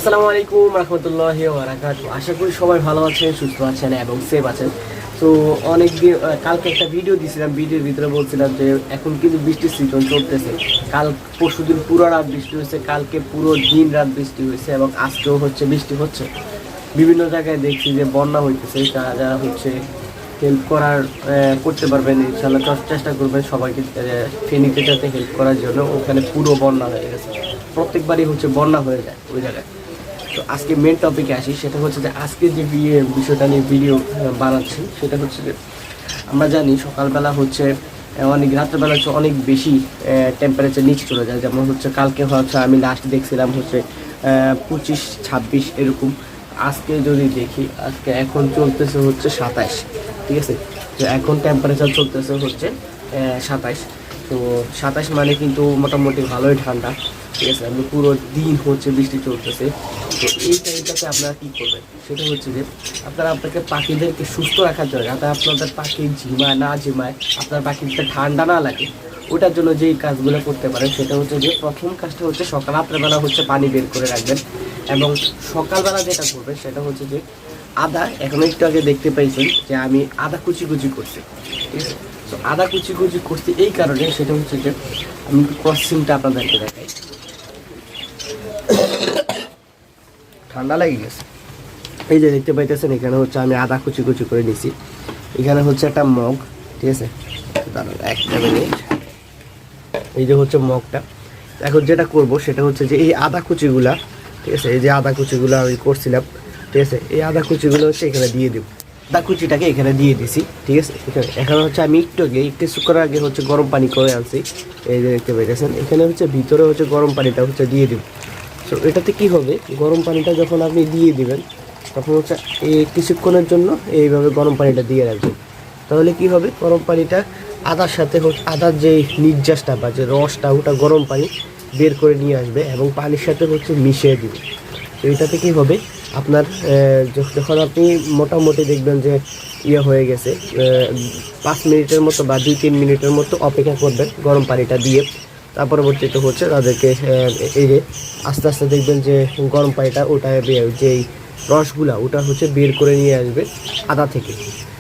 আসসালামু আলাইকুম রহমতুল্লাহি ওয়া বারাকাতুহু। আশা করি সবাই ভালো আছেন, সুস্থ আছেন এবং সেফ আছেন। তো অনেক দিন কালকে একটা ভিডিও দিয়েছিলাম, ভিডিওর ভিতরে বলছিলাম যে এখন কিন্তু বৃষ্টির সিজন চলতেছে। পরশুদিন পুরো রাত বৃষ্টি হয়েছে, কালকে পুরো দিন রাত বৃষ্টি হয়েছে এবং আজকেও বৃষ্টি হচ্ছে। বিভিন্ন জায়গায় দেখছি যে বন্যা হইতেছে। যারা হেল্প করতে পারবেন ইনশাআল্লাহ, চেষ্টা করবেন সবাইকে ফেনীতে যাতে হেল্প করার জন্য। ওখানে পুরো বন্যা হয়ে গেছে, প্রত্যেকবারই বন্যা হয়ে যায় ওই জায়গায়। তো আজকে মেন টপিকে আসি, সেটা হচ্ছে যে আজকে যে বিষয়টা নিয়ে ভিডিও বানাচ্ছি সেটা হচ্ছে যে আমরা জানি সকালবেলা অনেক রাত্রেবেলা অনেক বেশি টেম্পারেচার নিচে চলে যায়। যেমন কালকে আমি লাস্ট দেখছিলাম 25-26 এরকম। আজকে যদি দেখি, আজকে এখন চলতেছে 27, ঠিক আছে। তো এখন টেম্পারেচার চলতেছে 27। তো 27 মানে কিন্তু মোটামুটি ভালোই ঠান্ডা, ঠিক আছে। আমি পুরো দিন বৃষ্টি চলতেছে। তো এই টাইমটাতে আপনারা কী করবেন, সেটা হচ্ছে যে আপনাকে পাখিদেরকে সুস্থ রাখার জন্য, যাতে আপনাদের পাখি ঝিমায়, আপনার পাখিতে ঠান্ডা না লাগে, ওটার জন্য যেই কাজগুলো করতে পারেন সেটা হচ্ছে যে প্রথম কাজটা রাত্রেবেলা পানি বের করে রাখবেন। এবং সকালবেলা যেটা করবেন সেটা হচ্ছে যে আদা, এখন একটু আগে দেখতে পাইছেন যে আমি আদা কুচি করছি, ঠিক আছে। তো আদা কুচি করছি এই কারণে, সেটা হচ্ছে যে আমি ক্রসিংটা আপনাদেরকে দেখাই। ঠান্ডা লেগে গেছে। এই যে দেখতে পাইতেছেন, এখানে আমি আদা কুচি করে নিছি। এখানে একটা মগ, ঠিক আছে। দাঁড়ান একটা মিনিট। এই যে মগটা। এখন যেটা করব সেটা হচ্ছে যে এই আদা কুচিগুলা, ঠিক আছে, এই যে আদা কুচিগুলো আমি করছিলাম, ঠিক আছে, এই আদা কুচিগুলো এখানে দিয়ে দেব। আদা কুচিটাকে এখানে দিয়ে দিছি, ঠিক আছে। এখানে আমি একটু কিছুক্ষণ আগে গরম পানি করে আনছি। এই যে দেখতে পাইতেছেন, এখানে ভিতরে গরম পানিটা দিয়ে দিব। তো এটাতে কি হবে, গরম পানিটা যখন আপনি দিয়ে দিবেন তখন এই কিছুক্ষণের জন্য এইভাবে গরম পানিটা দিয়ে রাখবেন। তাহলে কি হবে, গরম পানিটা আদার সাথে আদার যে নির্যাসটা বা যে রসটা, ওটা গরম পানি বের করে নিয়ে আসবে এবং পানির সাথে মিশিয়ে দিবে। তো এটাতে কী হবে, আপনার যখন আপনি মোটামুটি দেখবেন যে হয়ে গেছে, 5 মিনিটের মতো বা 2-3 মিনিটের মতো অপেক্ষা করবেন গরম পানিটা দিয়ে। তার পরবর্তীতে তাদেরকে এই যে আস্তে আস্তে দেখবেন যে গরম পানিটা ওটা যেই রসগুলা ওটা বের করে নিয়ে আসবে আদা থেকে।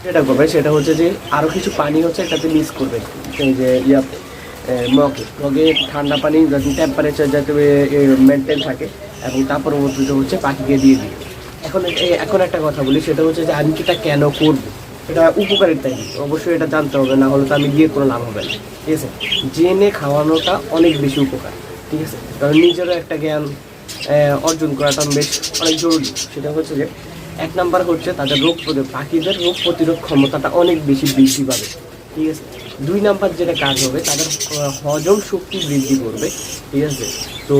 যেটা করবে সেটা যে আরও কিছু পানি এটাতে মিক্স করবে, এই যে মগে ঠান্ডা পানি যাতে টেম্পারেচার যাতে মেনটেন থাকে, এবং তার পরবর্তীতে পাখিকে দিয়ে দিবে। এখন একটা কথা বলি, সেটা যে আমি এটা কেন করবো, এটা উপকারিতাই অবশ্যই এটা জানতে হবে, না হলে তো আমি গিয়ে কোনো লাভ হবে না, ঠিক আছে। জেনে খাওয়ানোটা অনেক বেশি উপকার, ঠিক আছে। কারণ নিজেরও একটা জ্ঞান অর্জন করাটা অনেক জরুরি। সেটা যে 1 নাম্বার তাদের পাখিদের রোগ প্রতিরোধ ক্ষমতাটা অনেক বেশি বৃদ্ধি পাবে, ঠিক আছে। 2 নাম্বার যেটা কাজ হবে, তাদের হজম শক্তি বৃদ্ধি করবে, ঠিক আছে। তো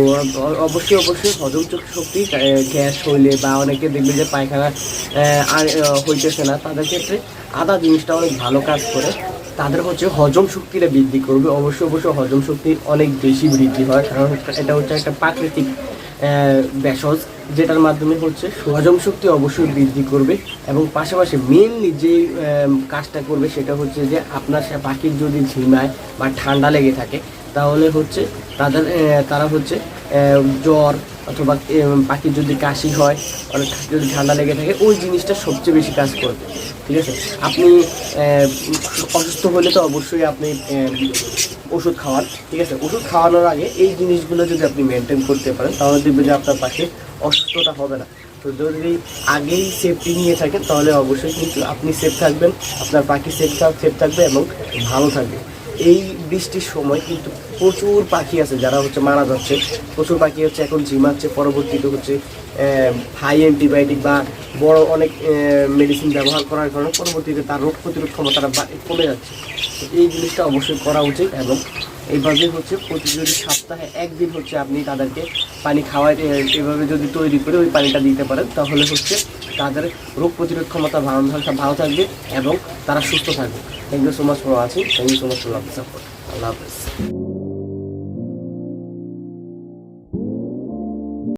অবশ্যই হজম শক্তি, গ্যাস হইলে বা অনেকে দেখবে যে পায়খানা আর হইতেছে না, তাদের ক্ষেত্রে আদা জিনিসটা অনেক ভালো কাজ করে। তাদের হজম শক্তিটা বৃদ্ধি করবে। অবশ্যই হজম শক্তি অনেক বেশি বৃদ্ধি হয়, কারণ এটা একটা প্রাকৃতিক ভেষজ, যেটার মাধ্যমে হজম শক্তি অবশ্যই বৃদ্ধি করবে। এবং পাশাপাশি মেনলি যে কাজটা করবে সেটা যে আপনার পাখির যদি ঝিমায় বা ঠান্ডা লেগে থাকে, তাহলে তারা জ্বর অথবা পাখির যদি কাশি হয়, অনেক যদি ঠান্ডা লেগে থাকে, ওই জিনিসটা সবচেয়ে বেশি কাজ করবে, ঠিক আছে। আপনি অসুস্থ হলে তো অবশ্যই আপনি ওষুধ খাওয়ান, ঠিক আছে। ওষুধ খাওয়ানোর আগে এই জিনিসগুলো যদি আপনি মেনটেন করতে পারেন, তাহলে দেখবেন যে আপনার পাখির অসুস্থতা হবে না। তো যদি আগেই সেফটি নিয়ে থাকেন, তাহলে অবশ্যই কিন্তু আপনি সেফ থাকবেন, আপনার পাখি সেফ থাকবে এবং ভালো থাকবে। এই বৃষ্টির সময় কিন্তু প্রচুর পাখি আছে যারা মারা যাচ্ছে, প্রচুর পাখি এখন ঝিমাচ্ছে, পরবর্তীতে হাই অ্যান্টিবায়োটিক বা বড় অনেক মেডিসিন ব্যবহার করার কারণে পরবর্তীতে তার রোগ প্রতিরোধ ক্ষমতাটা কমে যাচ্ছে। তো এই জিনিসটা অবশ্যই করা উচিত। এবং এইভাবে প্রতিদিন সপ্তাহে 1 দিন আপনি তাদেরকে পানি খাওয়ায়, এভাবে যদি তৈরি করে ওই পানিটা দিতে পারেন, তাহলে তাদের রোগ প্রতিরোধ ক্ষমতা ভালো থাকবে এবং তারা সুস্থ থাকবে। Thank you so much for watching, thank you so much for love support. আল্লাহ হাফেজ।